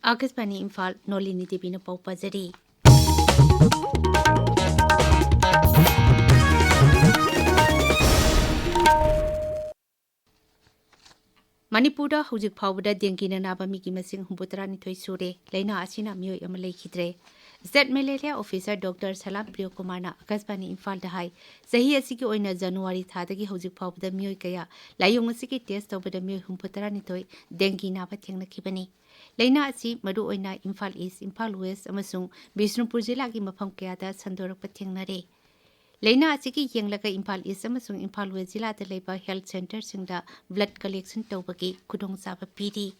Bedamani Imphal Nolini Devi na pau pazari. Manipura hujik phawbada dengue na naba migi masing humbutarani thoi sure laina asina mioi ama lekhidre. State Malaria Officer Dr. Salam Priyo Kumar na Bedamani Imphal da hai sahi asigi oina January thadagi hujik phawbada mioi kaya layong asigi test tawbada mioi humbutarani thoi dengue naba thengna khibani. Laina asi madu oina Imphal East, Imphal West amasung Bishnupur jila gi mafam kaya da sandorak thengnare. Laina asigi yenglaka Imphal East amasung Imphal West jila da leba health center singda blood collection tawbagi kudong saba piri.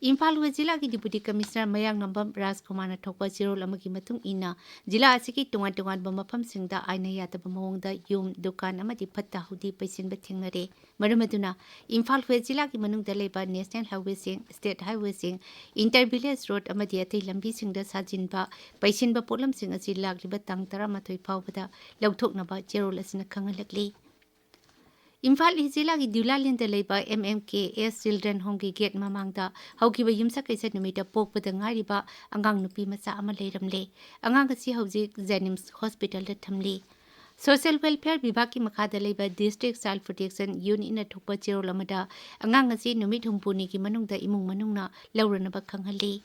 Imphal West jila gi Deputy Commissioner Mayang Nambam Rajkumar na thokpa zero lamagi matung ina jila asigi tungan ba mafam singda aina yataba mawongda yum dukan amadi phatta hudi paisinba thengnare. Maramaduna Imphal West jila gi manungda leba National Highway sing State Highway sing Inter-Village Road amadi atai lambi singda sajinba paisinba polam sing asi lagliba tang 13 phawbada lawthoknaba zero lasina khangalakli. Imphal Izila gi Dulalin da leba MMKS Children Home gi gate mamangda haukiba yumsa kaisa numita pokpada ngariba angang nupi macha ama leiramle angang asi hauji Jenims Hospital da thamli. Social Welfare Vibhag ki makhada leba District Child Protection Unit na thukpa chero lamada angang asi numit humpuni ki manungda imung manungna lauranaba khanghalli.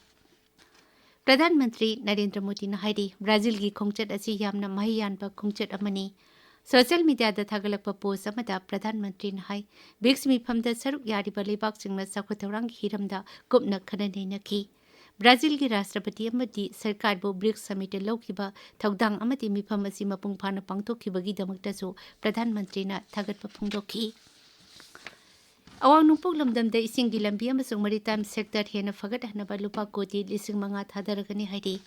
Pradhan Mantri Narendra Modi na hairi Brazil gi khongchat asi yamna mahiyanba khongchat amani. Social media da thagalakpa post amada Pradhan Mantri na hai BRICS mifamda saruk yariba lebak singna sakwathorang hiramda kupna khanane nakhi. Brazil gi Rashtrapati amadi sarkar bo BRICS summit laukiba thaudang amadi mifam asi mapung phana pangthokhibagi damakta so Pradhan Mantri na thagatpa phongdokhi. Awang nungpok lamdamda ising gi lambi amasung maritime sector hena fagadhanaba lupa koti 5,000 thadaragani hairi.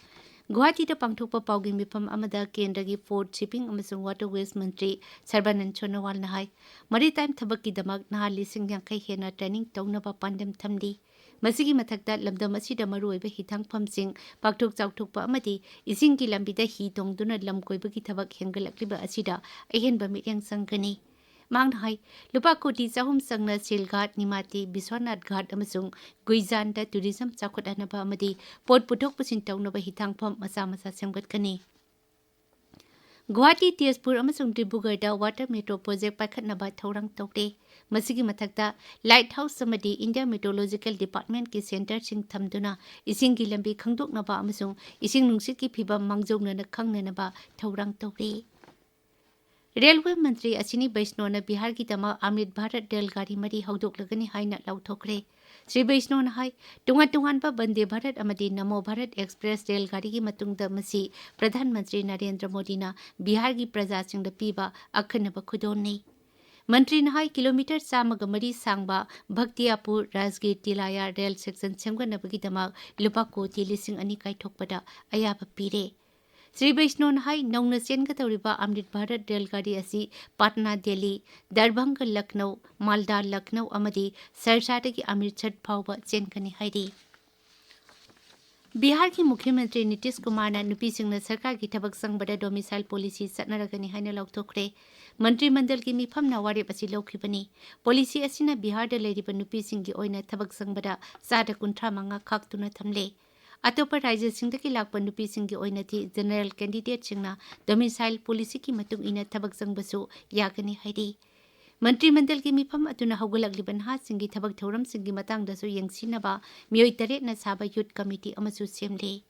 Guwahati da pangthokpa paugi mifam amada Kendragi Port Shipping amasung Waterways Mantri Sarbanan Chonawal na hai maritime thabakki damak naha 50,000 hena training tawnaba pandam thamli. Masigi mathakta lamdam asida maruoiba hithangphamsing pakthok chauthokpa amadi isingki lambida hi tongduna lamkoibagi thabak hengalakliba asida ahenba mityang sangkani. Mang hai lupa koti chahum sangna Silghat Nimati Biswanath Ghat amasung Guizan da tourism chakhotanaba amadi pot puthok pusin tawnaba hithangpham macha semgatkani. Guwahati Tezpur amasung Dibrugarh da water metro project paikhatnaba thorang tawte. Masigi mathakta lighthouse samadi India Meteorological Department ki center sing thamduna ising gi lambi khangdoknaba amasung ising nungsit ki phibam mangjongnana khangnanaba thorang tawte. Railway Mantri Asini Vaishno na Bihar ki tama Amrit Bharat Railgari mari haudoklagani haina lauthokre. Sri Vaishno na hai tungan ba Bande Bharat amadi Namo Bharat Express Railgari ki matungda masi Pradhan Mantri Narendra Modi na Bihar ki praja singda piba akhanaba khudonni. Mantri na hai kilometer 100 sangba Bhaktiyapur Rajgir Tilaya rail section semganabagi tama lupa koti 2,000 kaithokpada ayaba pire. Sri Vaishno na hai naungna chengatawriba Amrit Bharat Railgari asi Patna Delhi, Darbhanga Lucknow, Malda Lucknow amadi Sarsara ki Amritsar phawba chenkani hairi. Bihar ki Mukhyamantri Nitish Kumar na nupi singna sarkar ki thabak sangbada domicile policy satnaragani haina lauthokre. Mantri Mandal ki mifam na warep asi laukhibani. Policy asina Bihar da leiriba nupi singi oina thabak sangbada 135 khaktuna thamle. Atopa Raja Singdaki lakpa nupi singi oinati general candidate singna domicile policy ki matung ina thabak sangbasu yagani hairi. Mantri Mandal ki mifam atuna haugalakliban ha singi thabak thoram singi matangdasu yengsinaba mioi taret na saba youth committee amasu semle.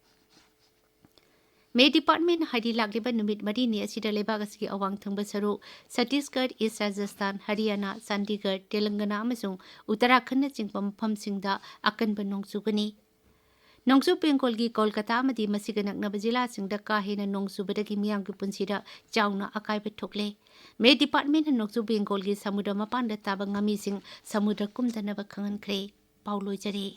May Department hari lakliban numit marini asida lebak asigi awang thangba saru Chhattisgarh, East Rajasthan, Haryana, Chandigarh, Telangana amasung Uttarakhand na chingpa mafam singda akanba nongsugani. Nongsu Bengal gi Kolkata amadi masiga naknaba jila singda ka hena nongsubadagi miyang ki punsida chawna akaiba thokle. May Department na Nongsu Bengal gi samudra mapanda taba ngami sing samudra kumdanaba khangankre. Paulo jare.